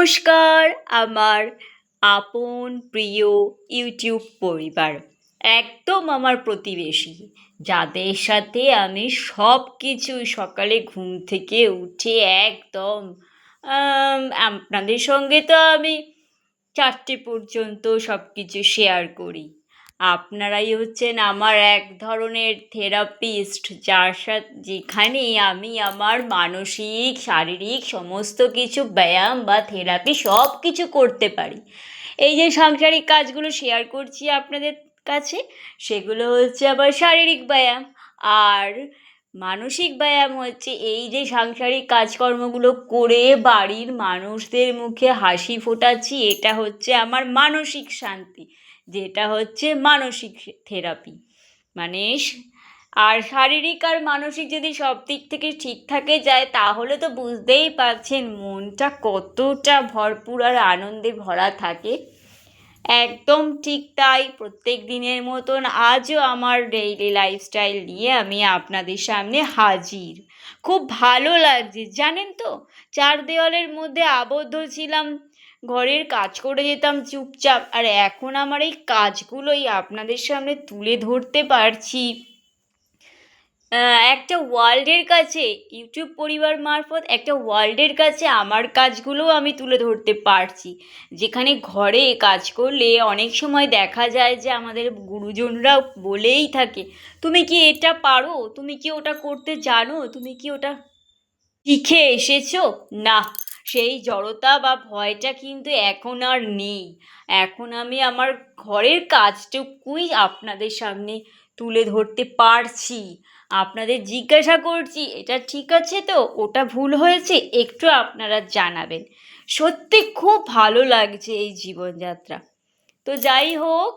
নমস্কার আমার আপন প্রিয় ইউটিউব পরিবার, একদম আমার প্রতিবেশী, যাদের সাথে আমি সব কিছু সকালে ঘুম থেকে উঠে একদম আপনাদের সঙ্গে তো আমি 4টে পর্যন্ত সব কিছু শেয়ার করি। আপনারাই হচ্ছেন আমার এক ধরনের থেরাপিস্ট, যেখানে আমি আমার মানসিক শারীরিক সমস্ত কিছু ব্যায়াম বা থেরাপি সব কিছু করতে পারি। এই যে সাংসারিক কাজগুলো শেয়ার করছি আপনাদের কাছে, সেগুলো হচ্ছে আবার শারীরিক ব্যায়াম। আর মানসিক ব্যায়াম হচ্ছে এই যে সাংসারিক কাজকর্মগুলো করে বাড়ির মানুষদের মুখে হাসি ফোটাচ্ছি, এটা হচ্ছে আমার মানসিক শান্তি, যেটা হচ্ছে মানসিক থেরাপি। মানে আর শারীরিক আর মানসিক যদি সব দিক থেকে ঠিক থাকে যায়, তাহলে তো বুঝতেই পারছেন মনটা কতটা ভরপুর আর আনন্দে ভরা থাকে। একদম ঠিক তাই, প্রত্যেক দিনের মতন আজও আমার ডেইলি লাইফস্টাইল নিয়ে আমি আপনাদের সামনে হাজির। খুব ভালো লাগছে জানেন তো, চার দেওয়ালের মধ্যে আবদ্ধ ছিলাম, ঘরের কাজ করে যেতাম চুপচাপ, আর এখন আমার এই কাজগুলোই আপনাদের সামনে তুলে ধরতে পারছি। একটা ওয়ার্ল্ডের কাছে, ইউটিউব পরিবার মারফত একটা ওয়ার্ল্ডের কাছে আমার কাজগুলোও আমি তুলে ধরতে পারছি। যেখানে ঘরে কাজ করলে অনেক সময় দেখা যায় যে আমাদের গুরুজনরা বলেই থাকে, তুমি কি এটা পারো, তুমি কি ওটা করতে জানো, তুমি কি ওটা শিখে এসেছো? না, সেই জড়তা বা ভয়টা কিন্তু এখন আর নেই। এখন আমি আমার ঘরের কাজটুকুই আপনাদের সামনে তুলে ধরতে পারছি। আপনাদের জিজ্ঞাসা করছি, এটা ঠিক আছে তো, ওটা ভুল হয়েছে, একটু আপনারা জানাবেন। সত্যি খুব ভালো লাগছে এই জীবনযাত্রা। তো যাই হোক,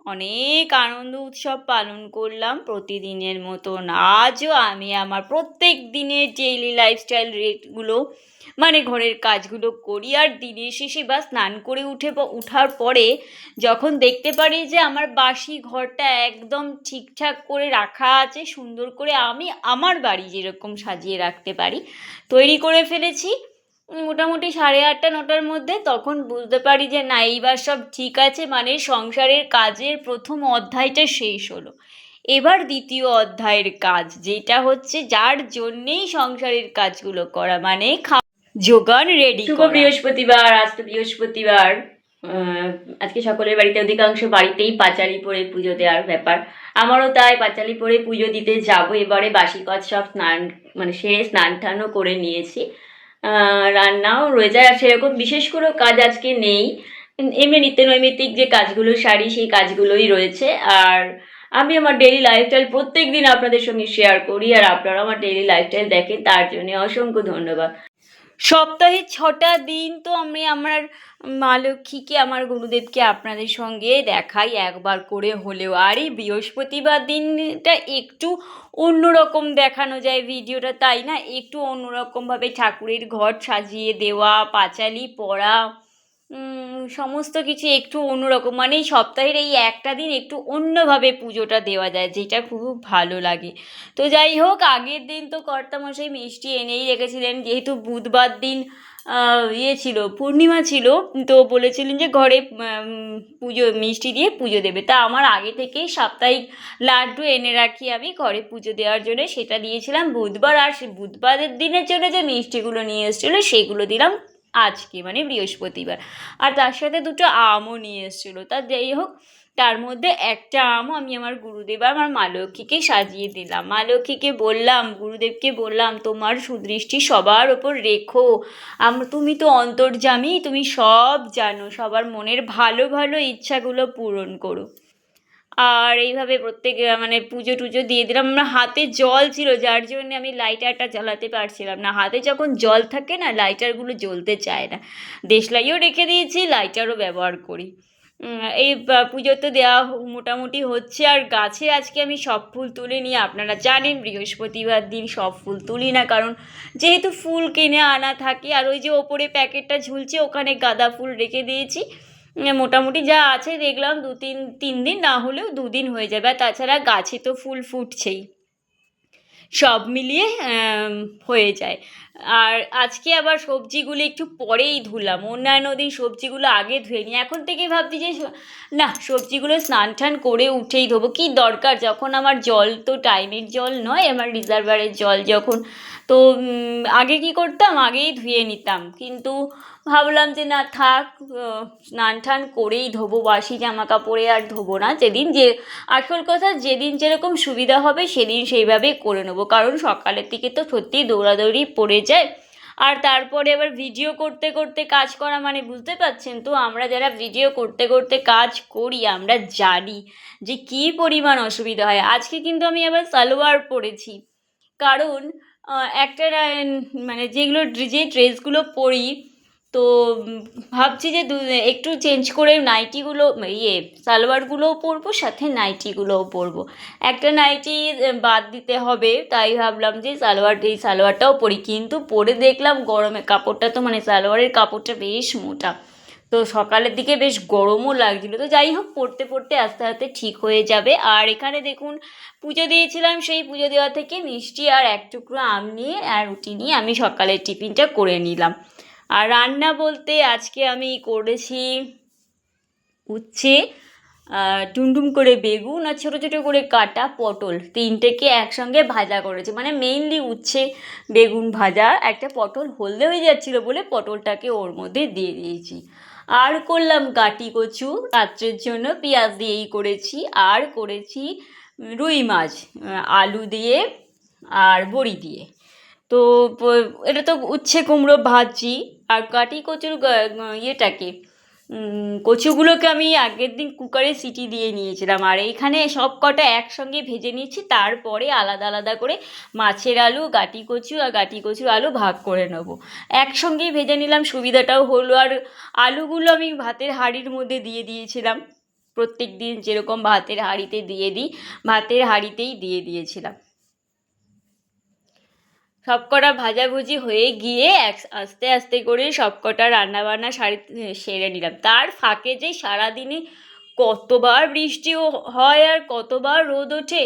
অনেক আনন্দ উৎসব পালন করলাম প্রতিদিনের মতন। আজও আমি আমার প্রত্যেক দিনের ডেইলি লাইফস্টাইল রেটগুলো, মানে ঘরের কাজগুলো করি। আর দিনের শেষে বা স্নান করে উঠার পরে যখন দেখতে পারি যে আমার বাসি ঘরটা একদম ঠিকঠাক করে রাখা আছে, সুন্দর করে আমি আমার বাড়ি যেরকম সাজিয়ে রাখতে পারি তৈরি করে ফেলেছি মোটামুটি 8:30-9টার মধ্যে, তখন বুঝতে পারি যে না, এইবার সব ঠিক আছে, মানে সংসারের কাজের প্রথম অধ্যায়টা শেষ হলো। এবার দ্বিতীয় অধ্যায়ের কাজ, যেটা হচ্ছে যার জন্যেই সংসারের কাজগুলো করা, মানে জোগান রেডি করা। শুভ বৃহস্পতিবার, আজ তো বৃহস্পতিবার। আজকে সকলের বাড়িতে, অধিকাংশ বাড়িতেই পাঁচালি পরে পুজো দেওয়ার ব্যাপার। আমারও তাই পাঁচালি পরে পুজো দিতে যাব এবারে। বাসি কাজ সব সেরে স্নান টানও করে নিয়েছি। রান্নাও রয়ে যায়, আর সেরকম বিশেষ কোনো কাজ আজকে নেই। এমনি নিত্যনৈমিত্তিক যে কাজগুলো সারি সেই কাজগুলোই রয়েছে। আর আমি আমার ডেইলি লাইফস্টাইল প্রত্যেক দিন আপনাদের সঙ্গে শেয়ার করি, আর আপনারা আমার ডেইলি লাইফস্টাইল দেখেন, তার জন্য অসংখ্য ধন্যবাদ। সপ্তাহে 6টা দিন তো আমি আমার মা লক্ষ্মীকে, আমার গুরুদেবকে আপনাদের সঙ্গে দেখাই একবার করে হলেও। আর এই বৃহস্পতিবার দিনটা একটু অন্যরকম দেখানো যায় ভিডিওটা, তাই না? একটু অন্যরকমভাবে ঠাকুরের ঘর সাজিয়ে দেওয়া, পাঁচালি পড়া, সমস্ত কিছু একটু অন্যরকম, মানে এই সপ্তাহের এই একটা দিন একটু অন্যভাবে পুজোটা দেওয়া যায়, যেটা খুব ভালো লাগে। তো যাই হোক, আগের দিন তো কর্তামশাই মিষ্টি এনেই রেখেছিলেন, যেহেতু বুধবার দিন ছিল, পূর্ণিমা ছিল, তো বলেছিলেন যে ঘরে পুজো মিষ্টি দিয়ে পুজো দেবে। তা আমার আগে থেকেই সাপ্তাহিক লাড্ডু এনে রাখি আমি ঘরে পুজো দেওয়ার জন্য, সেটা দিয়েছিলাম বুধবার। আর সে বুধবারের দিনের জন্য যে মিষ্টিগুলো নিয়ে এসেছিলো সেগুলো দিলাম আজকে, মানে বৃহস্পতিবার। আর তার সাথে 2টো আমও নিয়ে এসেছিলো। তা যাই হোক, তার মধ্যে একটা আমও আমি আমার গুরুদেব আর আমার মা লক্ষ্মীকে সাজিয়ে দিলাম। মা লক্ষ্মীকে বললাম, গুরুদেবকে বললাম, তোমার সুদৃষ্টি সবার ওপর রেখো। তুমি তো অন্তর্যামী, তুমি সব জানো, সবার মনের ভালো ভালো ইচ্ছাগুলো পূরণ করো। আর এইভাবে প্রত্যেকে পুজো টুজো দিয়ে দিলাম। আমার হাতে জল ছিল, যার জন্য আমি লাইটারটা জ্বালাতে পারছিলাম না। হাতে যখন জল থাকে না, লাইটারগুলো জ্বলতে চায় না। দেশলাইও রেখে দিয়েছি, লাইটারও ব্যবহার করি। এই পুজো তো দেওয়া মোটামুটি হচ্ছে। আর গাছে আজকে আমি সব ফুল তুলে নিয়ে, আপনারা জানেন বৃহস্পতিবার দিন সব ফুল তুলি না, কারণ যেহেতু ফুল কিনে আনা থাকে। আর ওই যে ওপরে প্যাকেটটা ঝুলছে, ওখানে গাঁদা ফুল রেখে দিয়েছি। মোটামুটি যা আছে দেখলাম 3 দিন, না হলেও 2 দিন হয়ে যাবে। আর তাছাড়া গাছে তো ফুল ফুটছেই, সব মিলিয়ে হয়ে যায়। আর আজকে আবার সবজিগুলো একটু পরেই ধুলাম, অন্যান্য দিন সবজিগুলো আগে ধুয়ে নিই। এখন থেকেই ভাবছি যে না, সবজিগুলো স্নান টান করে উঠেই ধোবো, কী দরকার, যখন আমার জল তো টাইমের জল নয়, আমার রিজার্ভারের জল যখন। তো আগে কি করতাম, আগেই ধুয়ে নিতাম, কিন্তু ভাবলাম যে না থাক, স্নান টান করেই ধোবো, বাসি জামা কাপড়ে আর ধোবো না। যেদিন যে আসল কথা, যেদিন যেরকম সুবিধা হবে সেদিন সেইভাবেই করে নেবো, কারণ সকালের দিকে তো সত্যিই দৌড়াদৌড়ি পড়ে যায়। আর তারপরে আবার ভিডিও করতে করতে কাজ করা মানে বুঝতে পারছেন তো, আমরা যারা ভিডিও করতে করতে কাজ করি আমরা জানি যে কী পরিমাণ অসুবিধা হয়। আজকে কিন্তু আমি আবার সালোয়ার পরেছি, কারণ একটা মানে যে ড্রেসগুলো পরি, তো ভাবছি যে একটু চেঞ্জ করে নাইটিগুলো, সালোয়ারগুলোও পরবো, সাথে নাইটিগুলোও পরবো। একটা নাইটি বাদ দিতে হবে, তাই ভাবলাম যে এই সালোয়ারটাও পরি, কিন্তু পরে দেখলাম গরমে কাপড়টা তো মানে সালোয়ারের কাপড়টা বেশ মোটা, তো সকালের দিকে বেশ গরমও লাগছিলো। তো যাই হোক, পড়তে পড়তে আস্তে আস্তে ঠিক হয়ে যাবে। আর এখানে দেখুন, পুজো দিয়েছিলাম, সেই পুজো দেওয়া থেকে মিষ্টি আর এক টুকরো আম নিয়ে আর রুটি নিয়ে আমি সকালের টিফিনটা করে নিলাম। আর রান্না বলতে আজকে আমি করেছি উচ্ছে, টুমটুম করে বেগুন, আর ছোটো ছোটো করে কাটা পটল, তিনটেকে একসঙ্গে ভাজা করেছি, মানে মেইনলি উচ্ছে বেগুন ভাজা, একটা পটল হলদে হয়ে যাচ্ছিলো বলে পটলটাকে ওর মধ্যে দিয়ে দিয়েছি। আর করলাম গাটি কচু, রাত্রের জন্য পেঁয়াজ দিয়েই করেছি। আর করেছি রুই মাছ, আলু দিয়ে আর বড়ি দিয়ে। তো এটা তো উচ্ছে কুমড়ো ভাজি। আর কাটি কচুর ইয়েটাকে, কচুগুলোকে আমি আগের দিন কুকারে সিটি দিয়ে নিয়েছিলাম, আর এইখানে সব কটা একসঙ্গে ভেজে নিয়েছি, তারপরে আলাদা আলাদা করে মাছের আলু, গাটি কচু আর গাটি কচুর আলু ভাগ করে নেব। একসঙ্গেই ভেজে নিলাম, সুবিধাটাও হলো। আর আলুগুলো আমি ভাতের হাঁড়ির মধ্যে দিয়ে দিয়েছিলাম, প্রত্যেক দিন যেরকম ভাতের হাঁড়িতে দিয়ে দিই, ভাতের হাঁড়িতেই দিয়ে দিয়েছিলাম। সবকটা ভাজাভুজি হয়ে গিয়ে আস্তে আস্তে করে সবকটা রান্নাবান্না সেরে নিলাম। তার ফাঁকে যে সারাদিনে কতবার বৃষ্টিও হয় আর কতবার রোদ ওঠে।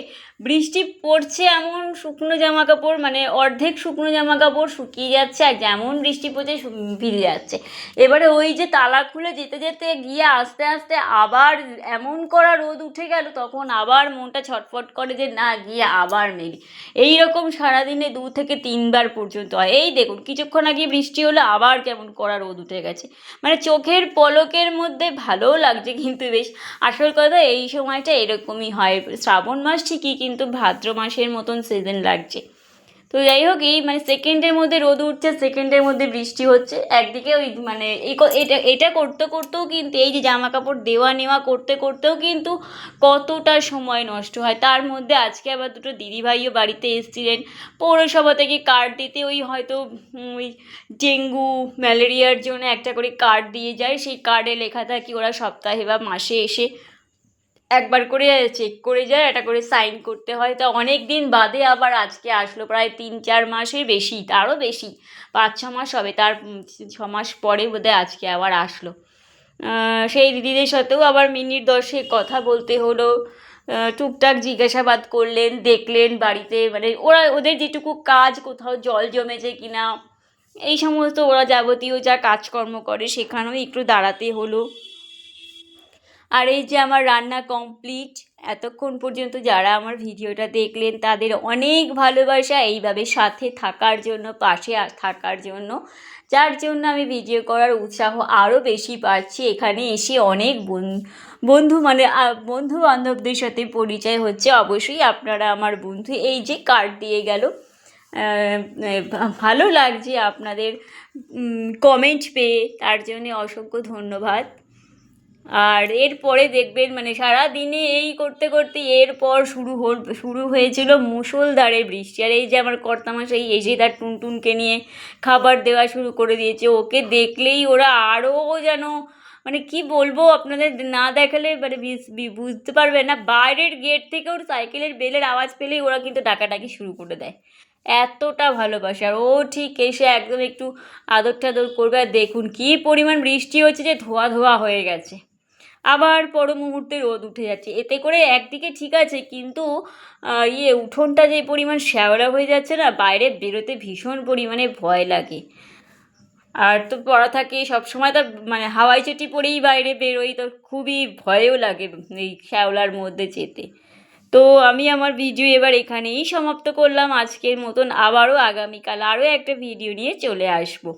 বৃষ্টি পড়ছে এমন শুকনো জামা কাপড়, মানে অর্ধেক শুকনো জামা কাপড় শুকিয়ে যাচ্ছে, আর যেমন বৃষ্টি পড়ছে ভিজে যাচ্ছে। এবারে ওই যে তালা খুলে যেতে যেতে গিয়ে আস্তে আস্তে আবার এমন করা রোদ উঠে গেল, তখন আবার মনটা ছটফট করে যে না, গিয়ে আবার মেলি। এই রকম সারাদিনে 2 থেকে 3 বার পর্যন্ত হয়। এই দেখুন, কিছুক্ষণ আগে বৃষ্টি হলো, আবার কেমন কড়া রোদ উঠে গেছে। মানে চোখের পলকের মধ্যে ভালোও লাগছে, কিন্তু বেশ আসল কথা এই সময়টা এরকমই হয়। শ্রাবণ মাস ঠিকই, কিন্তু ভাদ্র মাসের মতন সিজন লাগছে। তো যাই হোক, এই মানে সেকেন্ডের মধ্যে রোদ উঠছে, সেকেন্ডের মধ্যে বৃষ্টি হচ্ছে। একদিকে ওই মানে এটা এটা করতে করতেও কিন্তু, এই যে জামা কাপড় দেওয়া নেওয়া করতে করতেও কিন্তু কতটা সময় নষ্ট হয়। তার মধ্যে আজকে আবার দুটো দিদিভাইও বাড়িতে এসেছিলেন পৌরসভা থেকে কার্ড দিতে। ওই হয়তো ওই ডেঙ্গু ম্যালেরিয়ার জন্য একটা করে কার্ড দিয়ে যায়, সেই কার্ডে লেখা থাকে ওরা সপ্তাহে বা মাসে এসে একবার করে চেক করে যায়, একটা করে সাইন করতে হয়। তা অনেক দিন বাদে আবার আজকে আসলো, প্রায় 3-4 মাসের বেশি, তারও বেশি, 5-6 মাস হবে, তার 6 মাস পরে বোধহয় আজকে আবার আসলো। সেই দিদিদের সাথেও আবার মিনিট 10 কথা বলতে হলো। টুকটাক জিজ্ঞাসাবাদ করলেন, দেখলেন বাড়িতে, মানে ওদের যেটুকু কাজ, কোথাও জল জমেছে কিনা, এই সমস্ত ওরা যাবতীয় যা কাজকর্ম করে সেখানেও একটু দাঁড়াতে হলো। আর এই যে আমার রান্না কমপ্লিট। এতক্ষণ পর্যন্ত যারা আমার ভিডিওটা দেখলেন তাদের অনেক ভালোবাসা, এইভাবে সাথে থাকার জন্য, পাশে থাকার জন্য, যার জন্য আমি ভিডিও করার উৎসাহ আরও বেশি পাচ্ছি। এখানে এসে অনেক বন্ধু মানে বন্ধু বান্ধবদের সাথে পরিচয় হচ্ছে। অবশ্যই আপনারা আমার বন্ধু। এই যে কার্ড দিয়ে গেল, ভালো লাগছে আপনাদের কমেন্ট পেয়ে, তার জন্যে অসংখ্য ধন্যবাদ। আর এরপরে দেখবেন, মানে সারাদিনে এই করতে করতে এরপর শুরু হয়েছিল মুষলধারে বৃষ্টি। আর এই যে আমার কর্তামশাই এসে তার টুনটুনকে নিয়ে খাবার দেওয়া শুরু করে দিয়েছে। ওকে দেখলেই ওরা আরও যেন, মানে কি বলবো আপনাদের, না দেখালে মানে বুঝতে পারবে না। বাইরের গেট থেকে ওর সাইকেলের বেলের আওয়াজ পেলেই ওরা কিন্তু ডাকাডাকি শুরু করে দেয়, এতটা ভালোবাসে। আর ও ঠিক এসে একদম একটু আদর টাদর করবে। আর দেখুন কী পরিমাণ বৃষ্টি হচ্ছে যে ধোয়া ধোয়া হয়ে গেছে। আবার পর মুহূর্তে রোদ উঠে যাচ্ছে। এতে করে একদিকে ঠিক আছে, কিন্তু উঠোনটা যে পরিমাণ শ্যাওলা হয়ে যাচ্ছে না, বাইরে বেরোতে ভীষণ পরিমাণে ভয় লাগে। আর তো পড়া থাকে সবসময়, তো মানে হাওয়াই চটি পরেই বাইরে বেরোই, তো খুবই ভয়ও লাগে এই শ্যাওলার মধ্যে যেতে। তো আমি আমার ভিডিও এবার এখানেই সমাপ্ত করলাম আজকের মতন। আবারও আগামীকাল আরও একটা ভিডিও নিয়ে চলে আসবো।